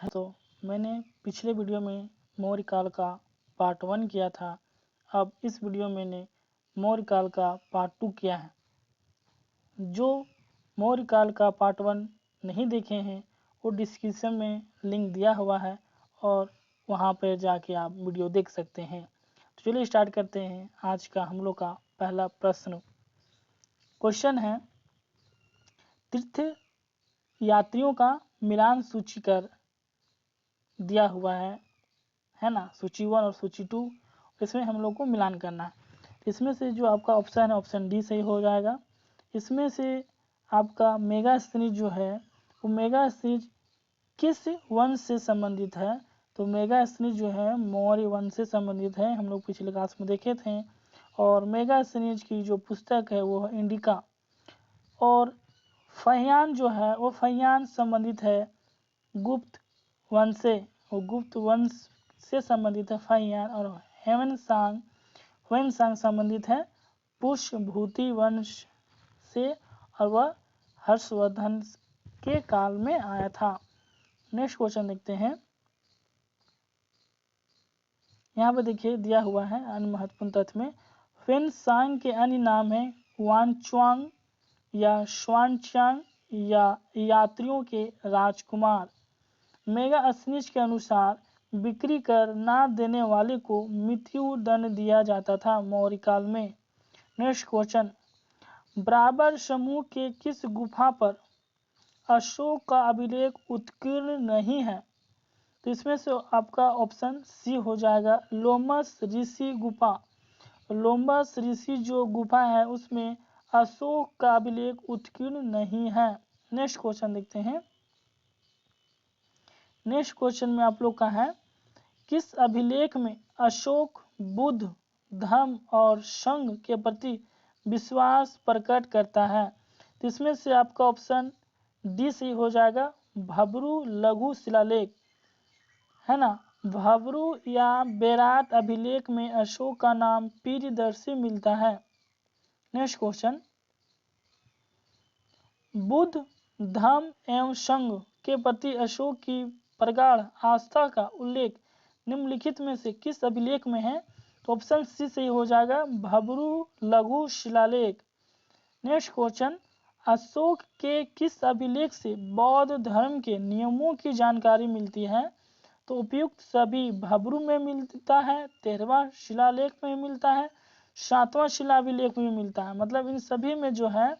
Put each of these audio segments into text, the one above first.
तो मैंने पिछले वीडियो में मौर्य काल का पार्ट 1 किया था। अब इस वीडियो में मैंने मौर्य काल का पार्ट 2 किया है। जो मौर्य काल का पार्ट 1 नहीं देखे हैं वो डिस्क्रिप्शन में लिंक दिया हुआ है और वहाँ पर जाके आप वीडियो देख सकते हैं। तो चलिए स्टार्ट करते हैं। आज का हम लोग का पहला प्रश्न क्वेश्चन है, तीर्थ यात्रियों का मिलान सूची कर दिया हुआ है ना, सूची 1 और सूची 2। इसमें हम लोग को मिलान करना है। इसमें से जो आपका ऑप्शन है ऑप्शन डी सही हो जाएगा। इसमें से आपका मेगा सीरीज जो है वो मेगा सीरीज किस वंश से संबंधित है? तो मेगा सीरीज जो है मौर्य वंश से संबंधित है, हम लोग पिछले क्लास में देखे थे। और मेगा सीरीज की जो पुस्तक है वो है इंडिका। और फहियान जो है वो फहियान संबंधित है गुप्त वंश से, वो गुप्त वंश से संबंधित है फहियान। और ह्वेनसांग संबंधित है पुष्यभूति वंश से और वह हर्षवर्धन के काल में आया था। नेक्स्ट क्वेश्चन देखते हैं। यहाँ पे देखिए दिया हुआ है अन्य महत्वपूर्ण तथ्य में ह्वेनसांग के अन्य नाम है वानच्वांग या श्वानचांग या यात्रियों के राजकुमार। मेगा सीरीज के अनुसार बिक्री कर ना देने वाले को मृत्यु दंड दिया जाता था मौर्य काल में। नेक्स्ट क्वेश्चन, बराबर समूह के किस गुफा पर अशोक का अभिलेख उत्कीर्ण नहीं है? तो इसमें से आपका ऑप्शन सी हो जाएगा, लोमस ऋषि गुफा। लोमस ऋषि जो गुफा है उसमें अशोक का अभिलेख उत्कीर्ण नहीं है। नेक्स्ट क्वेश्चन देखते हैं। नेक्स्ट क्वेश्चन में आप लोग का है, किस अभिलेख में अशोक बुद्ध धर्म और संघ के प्रति विश्वास प्रकट करता है? तो इसमें से आपका ऑप्शन डी सही हो जाएगा, भब्रू लघु शिलालेख है ना। भब्रू या बेरात अभिलेख में अशोक का नाम प्रियदर्शी मिलता है। नेक्स्ट क्वेश्चन, बुद्ध धर्म एवं संघ के प्रति अशोक की प्रगाढ़ आस्था का उल्लेख निम्नलिखित में से किस अभिलेख में है? तो ऑप्शन सी सही हो जाएगा, भब्रू लघु शिलालेख। नेक्स्ट क्वेश्चन, अशोक के किस अभिलेख से बौद्ध धर्म के नियमों की जानकारी मिलती है? तो उपयुक्त सभी भब्रू में मिलता है, 13वां शिलालेख में मिलता है, 7वां शिलाभिलेख में मिलता है। मतलब इन सभी में जो है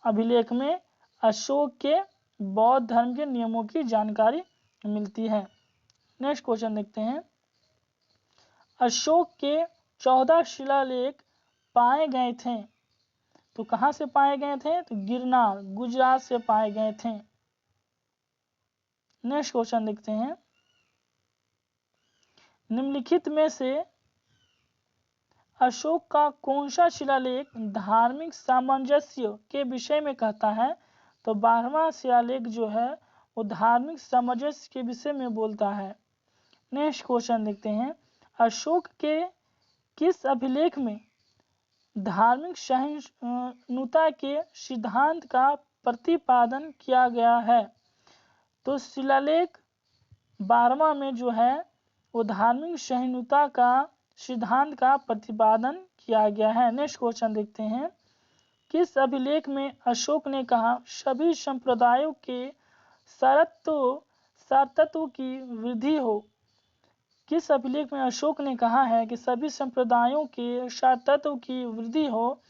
अभिलेख में अशोक के बौद्ध धर्म के नियमों की जानकारी मिलती है। नेक्स्ट क्वेश्चन देखते हैं। अशोक के 14 शिलालेख पाए गए थे, तो कहां से पाए गए थे? तो गिरनार गुजरात से पाए गए थे। नेक्स्ट क्वेश्चन देखते हैं। निम्नलिखित में से अशोक का कौन सा शिलालेख धार्मिक सामंजस्य के विषय में कहता है? तो 12वां शिलालेख जो है वो धार्मिक सामंजस्य के विषय में बोलता है। नेक्स्ट क्वेश्चन देखते हैं। अशोक के किस अभिलेख में धार्मिक सहिष्णुता के सिद्धांत का प्रतिपादन किया गया है? तो शिलालेख 12वां में जो है वो धार्मिक सहिष्णुता का सिद्धांत का प्रतिपादन किया गया है। नेक्स्ट क्वेश्चन देखते हैं। किस अभिलेख में अशोक ने कहा सभी संप्रदायों के सारतत्व की वृद्धि हो? किस अभिलेख में अशोक ने कहा है कि सभी संप्रदायों के सारतत्व की वृद्धि हो?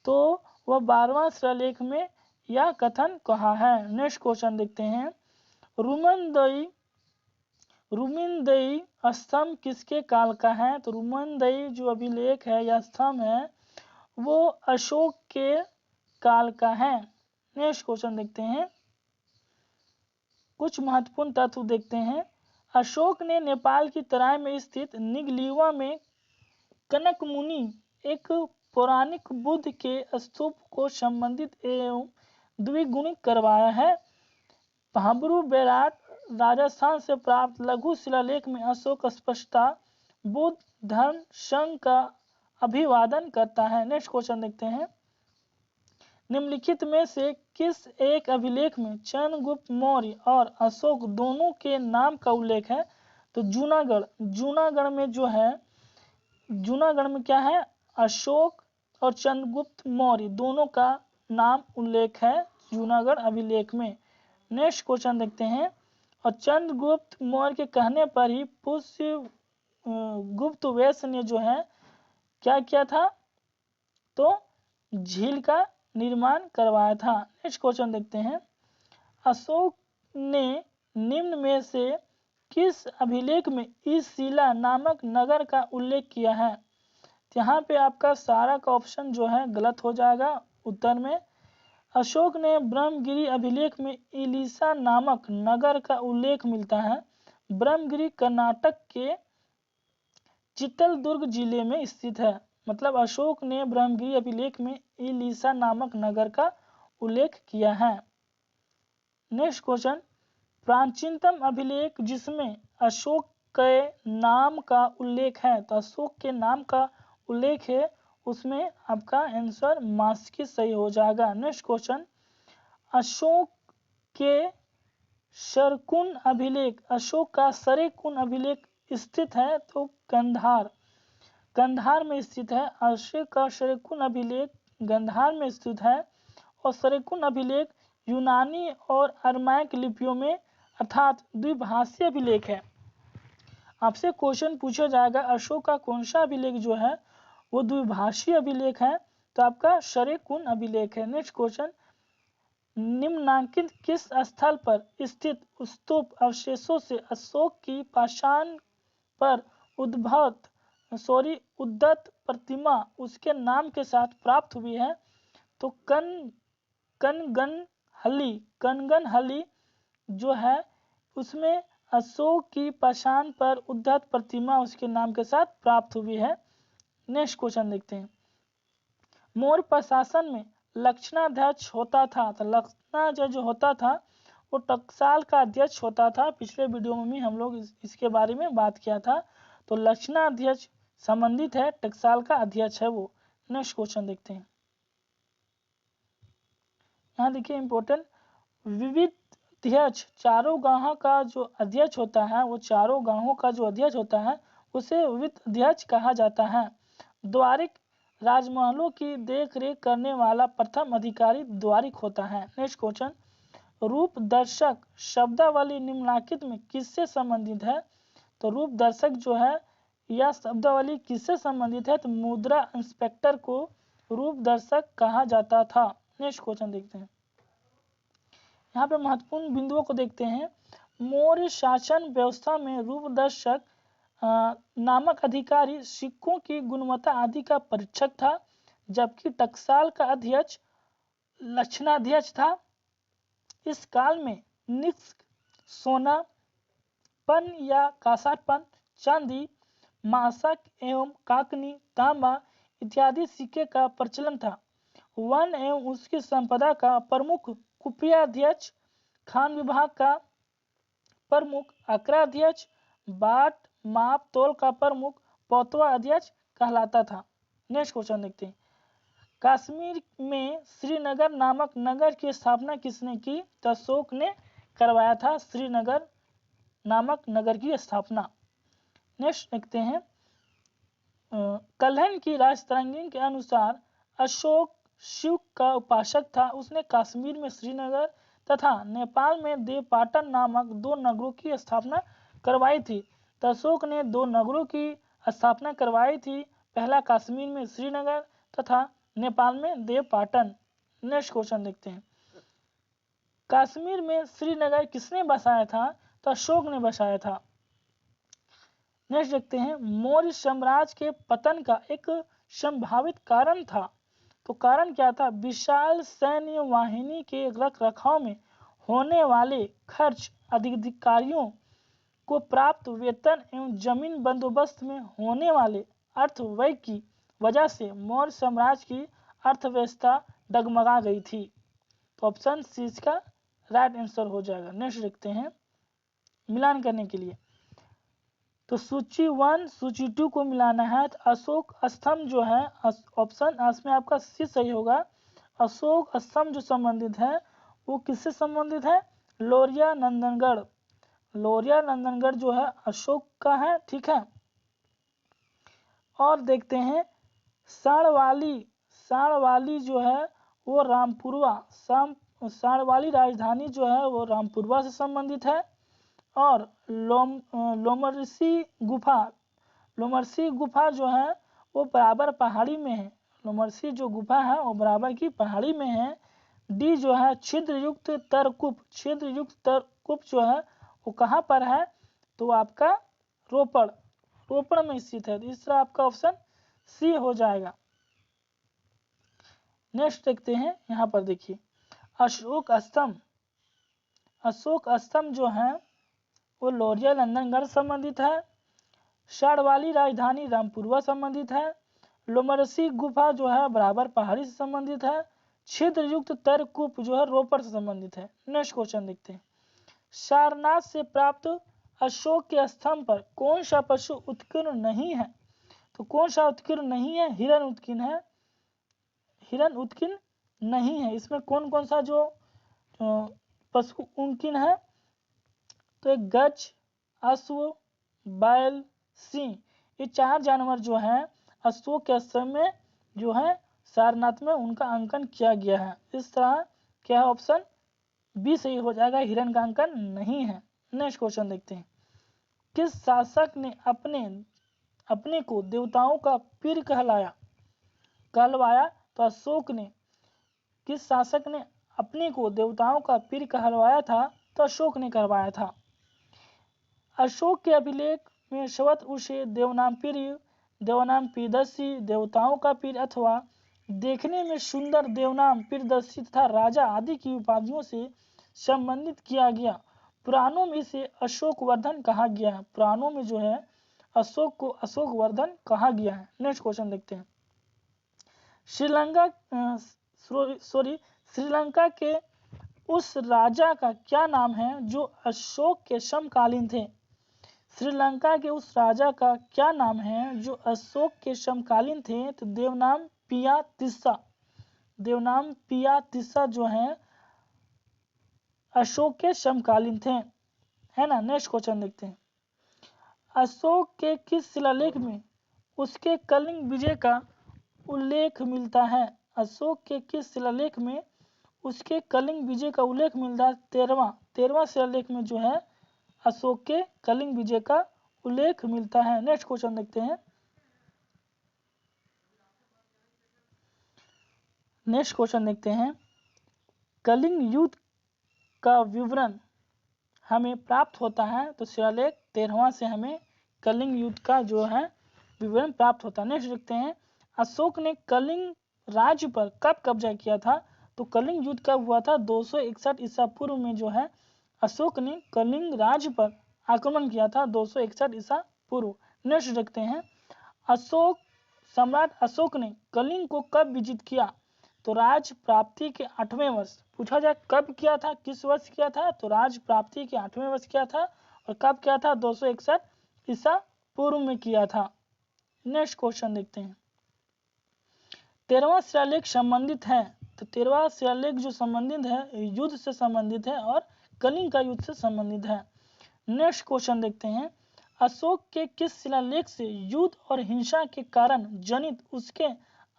तो वह 12वां शिलालेख में यह कथन कहा है। नेक्स्ट क्वेश्चन देखते हैं। रुमिनदई स्तंभ किसके काल का है? तो रुमिनदई जो अभिलेख है या स्तंभ है वो अशोक के काल का है। नेक्स्ट क्वेश्चन देखते हैं। कुछ महत्वपूर्ण तत्व देखते हैं। अशोक ने नेपाल की तराई में स्थित निगलिवा में कनक मुनि एक पौराणिक बुद्ध के स्तूप को संबंधित एवं द्विगुणित करवाया है। भब्रू बेराट राजस्थान से प्राप्त लघु शिलालेख में अशोक स्पष्टता बुद्ध धर्म संघ का अभिवादन करता है। नेक्स्ट क्वेश्चन देखते हैं। निम्नलिखित में से किस एक अभिलेख में चंद्रगुप्त मौर्य और अशोक दोनों के नाम का उल्लेख है? तो जूनागढ़ में जो है, जूनागढ़ में क्या है, अशोक और चंद्रगुप्त मौर्य दोनों का नाम उल्लेख है जूनागढ़ अभिलेख में। नेक्स्ट क्वेश्चन देखते हैं। और चंद्रगुप्त मौर्य के कहने पर ही पुष्य गुप्त वैश्य ने जो है क्या किया था? तो झील का निर्माण करवाया था। नेक्स्ट क्वेश्चन देखते हैं। अशोक ने निम्न में से किस अभिलेख में ईशिला नामक नगर का उल्लेख किया है? यहाँ पे आपका सारा का ऑप्शन जो है गलत हो जाएगा उत्तर में। अशोक ने ब्रह्मगिरी अभिलेख में इलिसा नामक नगर का उल्लेख मिलता है। ब्रह्मगिरी कर्नाटक के चित्रदुर्ग जिले में स्थित है। मतलब अशोक ने ब्रह्मगिरी अभिलेख में इलिसा नामक नगर का उल्लेख किया है। Next question. प्राचीनतम अभिलेख जिसमें अशोक के नाम का उल्लेख है, तो अशोक के नाम का उल्लेख है, उसमें आपका आंसर मास्की सही हो जाएगा। Next question. अशोक के शरकुन अभिलेख, अशोक का शरकुन अभिलेख स्थित है तो गंधार में स्थित है। अशोक का शरकुन अभिलेख गंधार में स्थित है। और शरकुन अभिलेख यूनानी और अरमाइक लिपियों में अर्थात द्विभाषीय अभिलेख है। आपसे क्वेश्चन पूछा जाएगा अशोक का कौन सा अभिलेख जो है वो द्विभाषीय अभिलेख है, तो आपका शरकुन अभिलेख है। Next question. निम्नांकित किस स्थल पर स्थित स्तूप अवशेषों से अशोक की पाषाण पर उद्दत प्रतिमा उसके नाम के साथ प्राप्त हुई है? तो कनगनहल्ली जो है उसमें अशोक की पाषाण पर उद्दत प्रतिमा उसके नाम के साथ प्राप्त हुई है। नेक्स्ट क्वेश्चन देखते हैं। मौर्य प्रशासन में लक्षणाध्यक्ष होता था, तो लक्षणाध्यक्ष जो होता था वो टकसाल का अध्यक्ष होता था। पिछले वीडियो में भी हम लोग इसके बारे में बात किया था। तो लक्षणाध्यक्ष संबंधित है, टकसाल का अध्यक्ष है वो। नेक्स्ट क्वेश्चन देखते हैं। यहाँ देखिए इंपॉर्टेंट, विविध अध्यक्ष चारों गांवों का जो अध्यक्ष होता है, वो चारों गांवों का जो अध्यक्ष होता है उसे विविध अध्यक्ष कहा जाता है। द्वारिक राजमहलों की देखरेख करने वाला प्रथम अधिकारी द्वारिक होता है। Next question. रूप दर्शक शब्दावली निम्नलिखित में किससे संबंधित है? तो रूप दर्शक जो है यह शब्दावली किससे संबंधित है? तो मुद्रा इंस्पेक्टर को रूप दर्शक कहा जाता था। नेक्स्ट क्वेश्चन देखते हैं। यहाँ पे महत्वपूर्ण बिंदुओं को देखते हैं। मौर्य शासन व्यवस्था में रूप दर्शक नामक अधिकारी सिक्कों की गुणवत्ता आदि का परीक्षक था, जबकि टकसाल का अध्यक्ष लक्षणाध्यक्ष था। इस काल में निष्क सोना पन या कासापन, चांदी, मासक एवं काकनी, तांबा इत्यादि सिक्के का प्रचलन था। वन एवं उसकी संपदा का प्रमुख कुपियाध्यक्ष, खान विभाग का प्रमुख अकराध्यक्ष, बाट माप तोल का प्रमुख पौतवा अध्यक्ष कहलाता था। नेक्स्ट क्वेश्चन देखते हैं। कश्मीर में श्रीनगर नामक नगर की स्थापना किसने की? तो अशोक ने करवाया था श्रीनगर नामक नगर की स्थापना। नेक्स्ट देखते हैं। कल्हण की राजतरंगी के अनुसार अशोक शिव का उपासक था। उसने कश्मीर में श्रीनगर तथा नेपाल में देवपाटन नामक दो नगरों की स्थापना करवाई थी। तो अशोक ने दो नगरों की स्थापना करवाई थी, पहला कश्मीर में श्रीनगर तथा नेपाल में देवपाटन। नेक्स्ट क्वेश्चन देखते हैं। कश्मीर में श्रीनगर किसने बसाया था? तो अशोक ने बसाया था। नेक्स्ट देखते हैं। मौर्य साम्राज्य के पतन का एक संभावित कारण था, तो कारण क्या था? विशाल सैन्य वाहिनी के रख रखाव में होने वाले खर्च, अधिकारियों को प्राप्त वेतन एवं जमीन बंदोबस्त में होने वाले अर्थव्यय की वजह से मौर्य साम्राज्य की अर्थव्यवस्था डगमगा गई थी। तो ऑप्शन सी इसका राइट आंसर हो जाएगा। नेक्स्ट देखते हैं मिलान करने के लिए। तो सूची 1 सूची 2 को मिलाना है। तो अशोक स्तंभ जो है ऑप्शन में आपका सी सही होगा। अशोक स्तंभ जो संबंधित है वो किससे संबंधित है? लौरिया नंदनगढ़। लौरिया नंदनगढ़ जो है अशोक का है, ठीक है। और देखते हैं साड़वाली। साड़वाली जो है वो रामपुरवा, साड़वाली राजधानी जो है वो रामपुरवा से संबंधित है। और लोमरसी गुफा, लोमरसी गुफा जो है वो बराबर पहाड़ी में है। लोमरसी जो गुफा है वो बराबर की पहाड़ी में है। डी जो है छिद्रयुक्त तरकूप, छिद्रयुक्त तरकूप जो है वो कहाँ पर है? तो आपका रोपड़, रोपड़ में स्थित है। तीसरा आपका ऑप्शन सी हो जाएगा। नेक्स्ट देखते हैं, यहाँ पर देखिए अशोक स्तंभ। अशोक स्तंभ जो है वो लौरिया नंदनगढ़ संबंधित है। साड़वाली राजधानी रामपुरवा संबंधित है। लोमरसी गुफा जो है बराबर पहाड़ी से संबंधित है। छिद्रयुक्त तरकूप जो है रोपड़ से संबंधित है। नेक्स्ट क्वेश्चन देखते हैं, सारनाथ से प्राप्त अशोक के स्तंभ पर कौन सा पशु उत्कीर्ण नहीं है? तो कौन सा उत्कीर्ण नहीं है? हिरण उत्कीर्ण है, हिरण उत्कीर्ण नहीं है। इसमें कौन कौन सा जो पशु उत्कीर्ण है? तो एक गज, अश्व, बैल, सिंह, ये 4 जानवर जो है अशोक के स्तंभ में जो है सारनाथ में उनका अंकन किया गया है। इस तरह क्या है? ऑप्शन बी सही हो जाएगा, हिरण का अंकन नहीं है। नेक्स्ट क्वेश्चन देखते हैं, किस शासक ने अपने को देवताओं का पीर कहलवाया? तो अशोक ने। किस शासक ने अपने को देवताओं का पीर कहलवाया था? तो अशोक ने करवाया था। अशोक के अभिलेख में शवत उसे देवनाम पीर, देवनाम पीरदर्शी, देवताओं का पीर अथवा देखने में सुंदर देवनाम पीरदर्शी तथा राजा आदि की उपाधियों से संबंधित किया गया। पुराणों में इसे अशोक वर्धन कहा गया है। पुराणों में जो है अशोक को अशोक वर्धन कहा गया है। नेक्स्ट क्वेश्चन देखते हैं, श्रीलंका के उस राजा का क्या नाम है जो अशोक के समकालीन थे? श्रीलंका के उस राजा का क्या नाम है जो अशोक के समकालीन थे? तो देवनाम पियातिस्सा। देवनाम पियातिस्सा जो है अशोक के समकालीन थे, है ना। नेक्स्ट क्वेश्चन देखते हैं, अशोक के किस शिलालेख में उसके कलिंग विजय का उल्लेख मिलता है? अशोक के किस शिलालेख में उसके कलिंग विजय का उल्लेख मिलता है? 13वां शिलालेख में जो है अशोक के कलिंग विजय का उल्लेख मिलता है। नेक्स्ट क्वेश्चन देखते हैं, नेक्स्ट क्वेश्चन देखते हैं, कलिंग युद्ध का विवरण हमें प्राप्त होता है? तो शिलालेख 13वां से हमें कलिंग युद्ध का जो है विवरण प्राप्त होता है। नेक्स्ट देखते हैं, अशोक ने कलिंग राज्य पर कब कब्जा किया था? तो कलिंग युद्ध कब हुआ था? 261 ईसा पूर्व में जो है अशोक ने कलिंग राज्य पर आक्रमण किया था, 261 ईसा पूर्व। नेक्स्ट देखते हैं, सम्राट अशोक ने कलिंग को कब विजित किया? तो राज प्राप्ति के 8वें वर्ष। पूछा जाए कब किया था, किस वर्ष किया था? तो राज प्राप्ति के 8वें वर्ष किया था। और कब किया था? 261 ईसा पूर्व में किया था। नेक्स्ट क्वेश्चन देखते हैं, 13वां शिलालेख संबंधित है? तो 13वां शिलालेख जो संबंधित है युद्ध से संबंधित है और कलिंग का युद्ध से संबंधित है। नेक्स्ट क्वेश्चन देखते हैं, अशोक के किस शिलालेख से युद्ध और हिंसा के कारण जनित उसके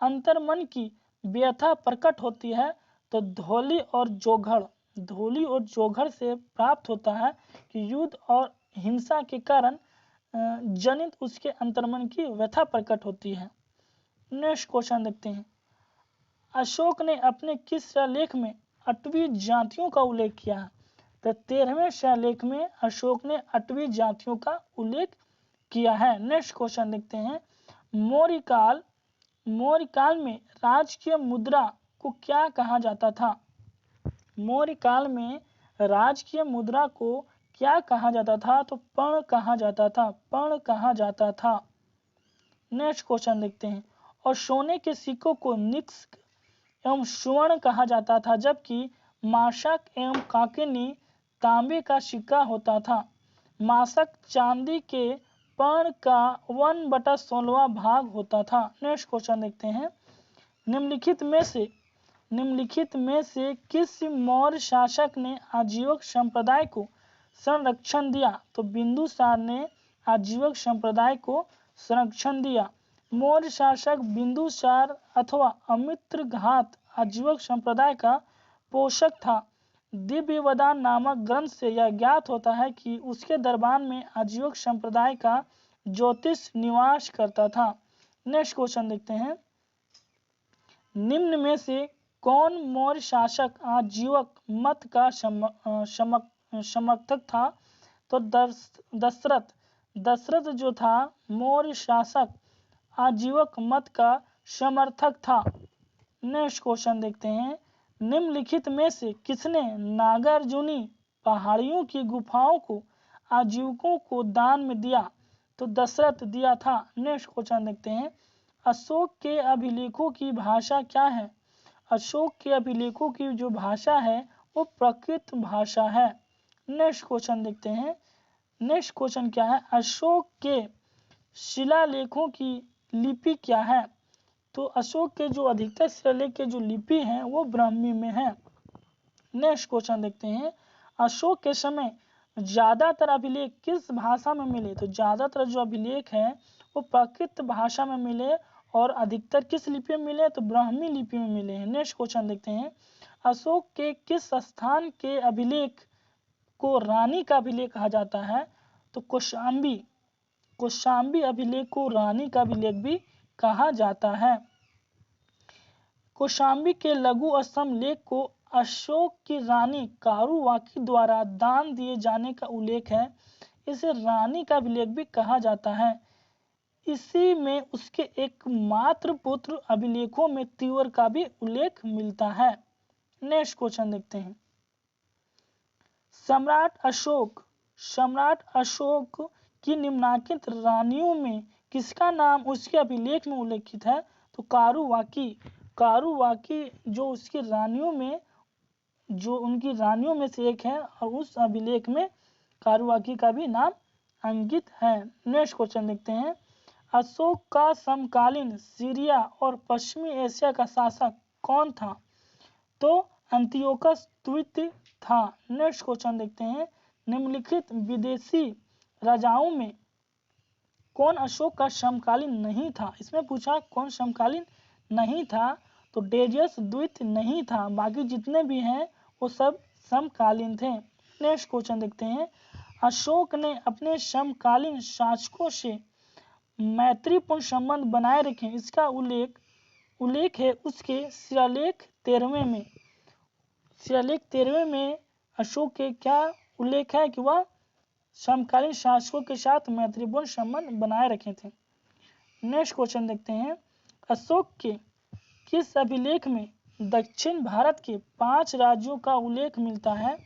अंतर्मन की व्यथा प्रकट होती है? तो धौली और जोघड़, धौली और जोघड़ से प्राप्त होता है कि युद्ध और हिंसा के कारण जनित उसके अंतर्मन की व्यथा प्रकट होती है। नेक्स्ट क्वेश्चन देखते हैं, अशोक ने अपने किस शिलालेख में 8वीं जातियों का उल्लेख किया है? तो 13वें शिलालेख में अशोक ने 8वीं जातियों का उल्लेख किया है। नेक्स्ट क्वेश्चन देखते हैं, मौर्य काल में राजकीय मुद्रा को क्या कहा जाता था? मौर्य काल में राजकीय मुद्रा को क्या कहा जाता था? तो पर्ण कहा जाता था, पर्ण कहा जाता था। नेक्स्ट क्वेश्चन देखते हैं, और सोने के सिक्कों को निक्ष एवं सुवर्ण कहा जाता था, जबकि माशक एवं काकिनी तांबे का सिक्का होता था। माशक चांदी के पर्ण का 1/16वां भाग होता था। नेक्स्ट क्वेश्चन देखते हैं, निम्नलिखित में से निम्नलिखित में से किस मौर्य शासक ने आजीवक संप्रदाय को संरक्षण दिया? तो बिंदुसार ने आजीवक संप्रदाय को संरक्षण दिया। मौर्य शासक बिंदुसार अथवा अमित्रघात आजीवक संप्रदाय का पोषक था। दिव्यवदान नामक ग्रंथ से यह ज्ञात होता है कि उसके दरबार में आजीवक संप्रदाय का ज्योतिष निवास करता था। नेक्स्ट क्वेश्चन देखते हैं, निम्न में से कौन मौर्य शासक आजीवक मत का समर्थक था? तो दशरथ। दशरथ जो था मौर्य शासक आजीवक मत का समर्थक था। नेक्स्ट क्वेश्चन देखते हैं, निम्नलिखित में से किसने नागार्जुनी पहाड़ियों की गुफाओं को आजीवकों को दान में दिया? तो दशरथ दिया था। नेक्स्ट क्वेश्चन देखते हैं, अशोक के अभिलेखों की भाषा क्या है? अशोक के अभिलेखों की जो भाषा है वो प्राकृत भाषा है। नेक्स्ट क्वेश्चन देखते हैं, नेक्स्ट क्वेश्चन क्या है, अशोक के शिलालेखों की लिपि क्या है? तो अशोक के जो अधिकतर शिलालेख के जो लिपि हैं वो ब्राह्मी में है। नेक्स्ट क्वेश्चन देखते हैं, अशोक के समय ज्यादातर अभिलेख किस भाषा में मिले? तो ज्यादातर जो अभिलेख है वो प्राकृत भाषा में मिले और अधिकतर किस लिपि में मिले? तो ब्राह्मी लिपि में मिले हैं। नेक्स्ट क्वेश्चन देखते हैं, अशोक के किस स्थान के अभिलेख को रानी का अभिलेख कहा जाता है? तो कौशाम्बी। कौशाम्बी अभिलेख को रानी का अभिलेख भी कहा जाता है। कौशाम्बी के लघु स्तंभ लेख को अशोक की रानी कारुवाकी द्वारा दान दिए जाने का उल्लेख है। इसे रानी का अभिलेख भी कहा जाता है। इसी में उसके एकमात्र पुत्र अभिलेखों में तीवर का भी उल्लेख मिलता है। नेक्स्ट क्वेश्चन देखते हैं, सम्राट अशोक की निम्नलिखित रानियों में किसका नाम उसके अभिलेख में उल्लेखित है? तो कारुवाकी। कारुवाकी जो उसकी रानियों में जो उनकी रानियों में से एक है और उस अभिलेख में कारुवाकी का भी नाम अंकित है। नेक्स्ट क्वेश्चन देखते हैं, अशोक का समकालीन सीरिया और पश्चिमी एशिया का शासक कौन था? तो अंतियोकस द्वितीय था। नेक्स्ट क्वेश्चन देखते हैं, निम्नलिखित विदेशी राजाओं में कौन अशोक का समकालीन नहीं था? इसमें पूछा कौन समकालीन नहीं था, तो डेजियस द्वितीय नहीं था, बाकी जितने भी हैं वो सब समकालीन थे। नेक्स्ट क्वेश्चन देखते हैं, अशोक ने अपने समकालीन शासकों से मैत्रीपूर्ण संबंध बनाए रखे, इसका उल्लेख है उसके शिलालेख 13वें में। शिलालेख 13वें में अशोक के क्या उल्लेख है कि वह समकालीन शासकों के साथ मैत्रीपूर्ण संबंध बनाए रखे थे। नेक्स्ट क्वेश्चन देखते हैं, अशोक के किस अभिलेख में दक्षिण भारत के 5 राज्यों का उल्लेख मिलता है?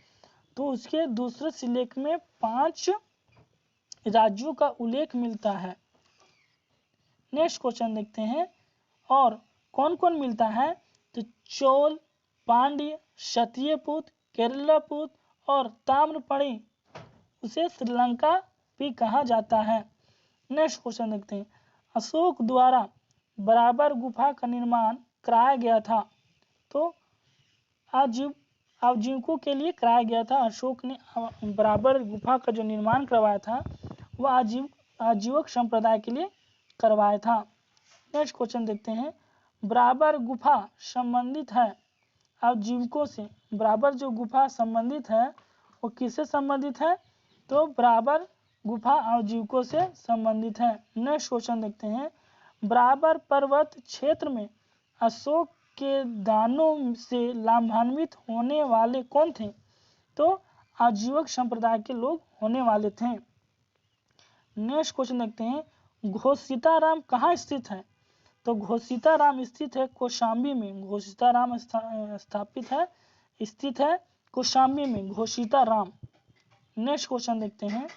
तो उसके दूसरे शिलालेख में 5 राज्यों का उल्लेख मिलता है। नेक्स्ट क्वेश्चन देखते हैं, और कौन कौन मिलता है? तो चोल, पांड्य, क्षत्रियपुत्र, केरलापुत्र और ताम्रपर्णी, उसे श्रीलंका भी कहा जाता है। नेक्स्ट क्वेश्चन देखते हैं, अशोक द्वारा बराबर गुफा का निर्माण कराया गया था। तो आजीवकों के लिए कराया गया था। अशोक ने बराबर गुफा का जो निर्माण करवाया था वह आजीवक संप्रदाय के लिए करवाया था। नेक्स्ट क्वेश्चन देखते हैं, बराबर गुफा संबंधित है आजीवकों से। बराबर जो गुफा संबंधित है वो किससे संबंधित है? तो बराबर गुफा आजीवकों से संबंधित है। नेक्स्ट क्वेश्चन देखते हैं, बराबर पर्वत क्षेत्र में अशोक के दानों से लाभान्वित होने वाले कौन थे? तो आजीवक संप्रदाय के लोग होने वाले थे। नेक्स्ट क्वेश्चन देखते हैं, घोषिताराम कहाँ स्थित है? तो घोषिताराम स्थित है कौशाम्बी में। घोषिताराम स्थित है कौशाम्बी में घोषिताराम। नेक्स्ट क्वेश्चन देखते हैं,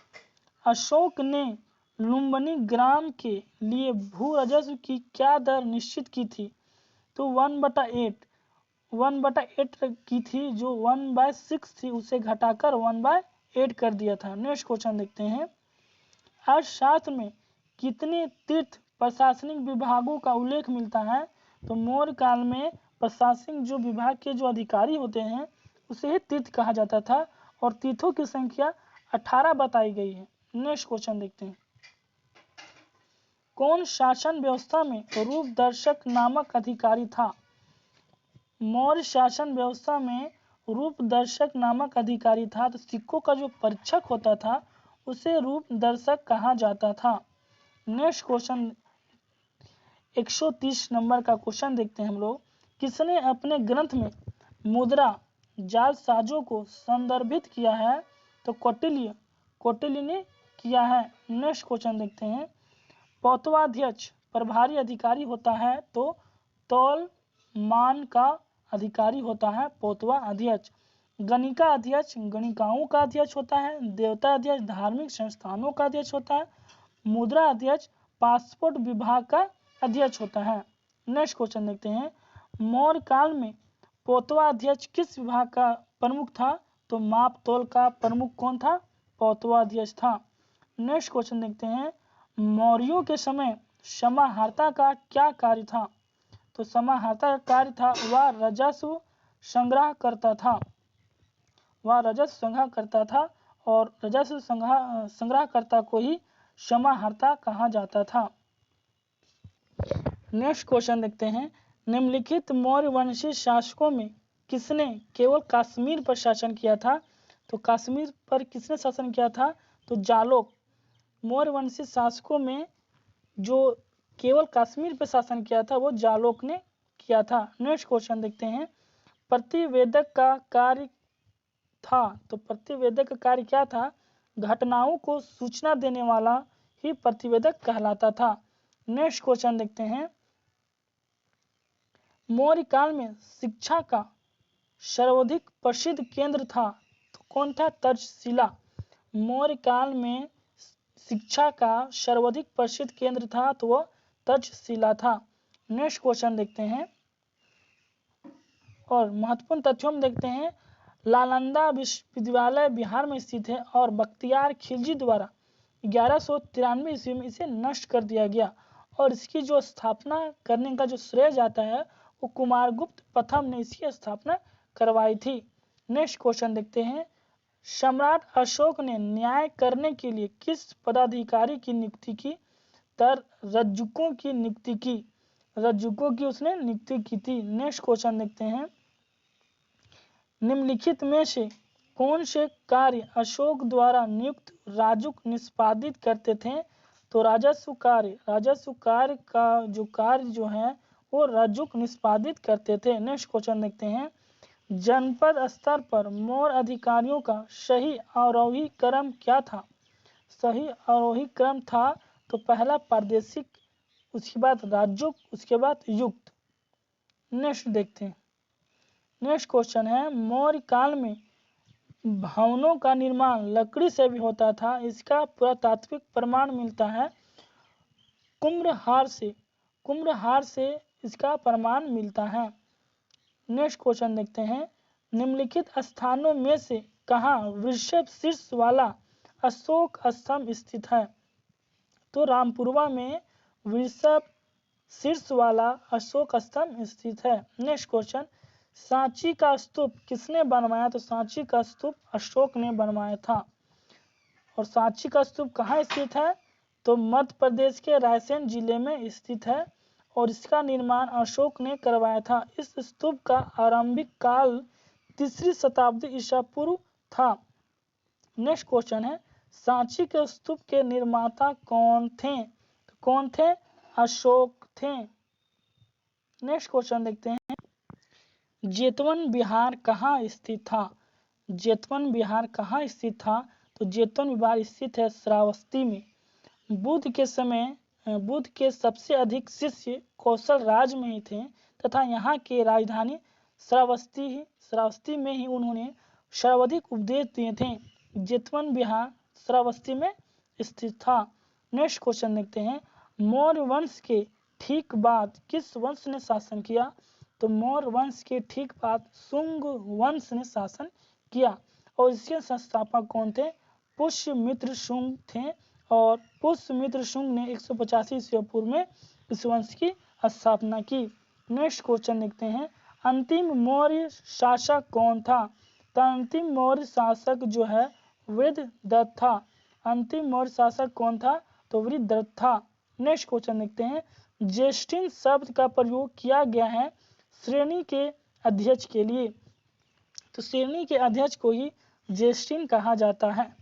अशोक ने लुम्बिनी ग्राम के लिए भू राजस्व की क्या दर निश्चित की थी? तो 1/8 की थी, जो 1/6 थी उसे घटाकर 1/8 कर दिया था। नेक्स्ट क्वेश्चन देखते हैं, अर्थशास्त्र में कितने तीर्थ प्रशासनिक विभागों का उल्लेख मिलता है? तो मौर्य काल में प्रशासनिक जो विभाग के जो अधिकारी होते हैं उसे ही तीर्थ कहा जाता था और तीर्थों की संख्या 18 बताई गई है। नेक्स्ट क्वेश्चन देखते हैं, कौन शासन व्यवस्था में रूपदर्शक नामक अधिकारी था? मौर्य शासन व्यवस्था में रूपदर्शक नामक अधिकारी था। तो सिक्कों का जो परीक्षक होता था उसे रूपदर्शक कहा जाता था। नेक्स्ट क्वेश्चन 130 नंबर का क्वेश्चन देखते हैं हम लोग, किसने अपने ग्रंथ में मुद्रा जालसाजों को संदर्भित किया है? तो कौटिल्य ने किया है। नेक्स्ट क्वेश्चन देखते हैं, पौतवाध्यक्ष प्रभारी अधिकारी होता है तो तौल मान का अधिकारी होता है पौतवा अध्यक्ष। गणिका अध्यक्ष गणिकाओं का अध्यक्ष होता है। देवता अध्यक्ष धार्मिक संस्थानों का अध्यक्ष होता है। मुद्रा अध्यक्ष पासपोर्ट विभाग का अध्यक्ष होता है। नेक्स्ट क्वेश्चन देखते हैं, मौर्य काल में पौतवा अध्यक्ष किस विभाग का प्रमुख था? तो माप तोल का प्रमुख कौन था? पौतवा अध्यक्ष था। नेक्स्ट क्वेश्चन देखते हैं, मौर्यों के समय समाहर्ता का क्या कार्य था? तो समाहर्ता का कार्य था वह राजस्व संग्रह करता था। वह राजस्व संग्रह करता था और राजस्व संग्रहकर्ता को ही समाहर्ता कहा जाता था। नेक्स्ट क्वेश्चन देखते हैं, निम्नलिखित मौर्य वंशी शासकों में किसने केवल कश्मीर पर शासन किया था? तो कश्मीर पर किसने शासन किया था? तो जालोक। मौर्य वंशी शासकों में जो केवल कश्मीर पर शासन किया था वो जालोक ने किया था। नेक्स्ट क्वेश्चन देखते हैं, प्रतिवेदक का कार्य था। तो प्रतिवेदक का कार्य क्या था? घटनाओं को सूचना देने वाला ही प्रतिवेदक कहलाता था। नेक्स्ट क्वेश्चन देखते हैं, मौर्य काल में शिक्षा का सर्वाधिक प्रसिद्ध केंद्र था तो कौन था? तक्षशिला। मौर्य काल में शिक्षा का सर्वाधिक प्रसिद्ध केंद्र था तो वह तक्षशिला था। नेक्स्ट क्वेश्चन देखते हैं और महत्वपूर्ण तथ्यों में देखते हैं, नालंदा विश्वविद्यालय बिहार में स्थित है और बख्तियार खिलजी द्वारा 1193 ईस्वी में इसे नष्ट कर दिया गया और इसकी जो स्थापना करने का जो श्रेय जाता है वो कुमारगुप्त प्रथम ने इसकी स्थापना करवाई थी। नेक्स्ट क्वेश्चन देखते हैं, सम्राट अशोक ने न्याय करने के लिए किस पदाधिकारी की नियुक्ति की? रज्जुकों की नियुक्ति की। रज्जुकों की उसने नियुक्ति की थी। नेक्स्ट क्वेश्चन देखते हैं, निम्नलिखित में से कौन से कार्य अशोक द्वारा नियुक्त राजुक निष्पादित करते थे? तो राजस्व कार्य का जो कार्य जो है वो राजुक निष्पादित करते थे। नेक्स्ट क्वेश्चन देखते हैं, जनपद स्तर पर मौर्य अधिकारियों का सही आरोही क्रम क्या था? सही आरोही क्रम था तो पहला प्रादेशिक, उसके बाद राजुक, उसके बाद युक्त। नेक्स्ट देखते हैं, नेक्स्ट क्वेश्चन है, मौर्य काल में भवनों का निर्माण लकड़ी से भी होता था। इसका पुरातात्विक प्रमाण मिलता है कुम्भहार से इसका प्रमाण मिलता है। नेक्स्ट क्वेश्चन देखते हैं, निम्नलिखित स्थानों में से कहाँ वृषभ शीर्ष वाला अशोक स्तंभ स्थित है? तो रामपुरवा में वृषभ शीर्ष वाला अशोक स्तंभ स्थित है। नेक्स्ट क्वेश्चन, सांची का स्तूप किसने बनवाया? तो सांची का स्तूप अशोक ने बनवाया था। और सांची का स्तूप कहाँ स्थित है? तो मध्य प्रदेश के रायसेन जिले में स्थित है और इसका निर्माण अशोक ने करवाया था। इस स्तूप का आरंभिक काल 3री शताब्दी ईसा पूर्व था। नेक्स्ट क्वेश्चन है, सांची के स्तूप के निर्माता कौन थे? तो कौन थे? अशोक थे। नेक्स्ट क्वेश्चन देखते हैं, जेतवन बिहार कहाँ स्थित था? जेतवन बिहार कहाँ स्थित था? तो जेतवन बिहार स्थित है श्रावस्ती में। बुद्ध के सबसे अधिक शिष्य कौशल राज में ही थे तथा यहाँ के राजधानी श्रावस्ती में ही उन्होंने सर्वाधिक उपदेश दिए थे। जेतवन बिहार श्रावस्ती में स्थित था। नेक्स्ट क्वेश्चन देखते हैं, मौर्य वंश के ठीक बाद किस वंश ने शासन किया? तो मौर्य वंश के ठीक बाद शुंग वंश ने शासन किया और इसके संस्थापक कौन थे? पुष्यमित्र शुंग थे और पुष्यमित्र शुंग ने 185 ईस्वी पूर्व में इस वंश की स्थापना की। नेक्स्ट क्वेश्चन देखते हैं, अंतिम मौर्य शासक कौन था? तो अंतिम मौर्य शासक जो है वृद्धदत्त था। अंतिम मौर्य शासक कौन था? तो वृद्धदत्त था। नेक्स्ट क्वेश्चन देखते हैं। ज्येष्ठिन शब्द का प्रयोग किया गया है श्रेणी के अध्यक्ष के लिए। तो श्रेणी के अध्यक्ष को ही ज्येष्ठिन कहा जाता है।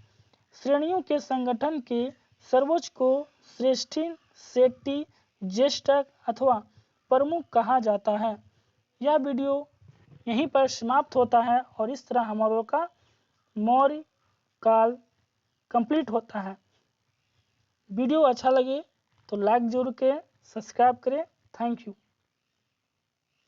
श्रेणियों के संगठन के सर्वोच्च को श्रेष्ठिन, शेट्टी, ज्येष्ठक अथवा प्रमुख कहा जाता है। यह वीडियो यहीं पर समाप्त होता है और इस तरह हमारा का मौर्य काल कंप्लीट होता है। वीडियो अच्छा लगे तो लाइक जरूर करें, सब्सक्राइब करें। Thank you.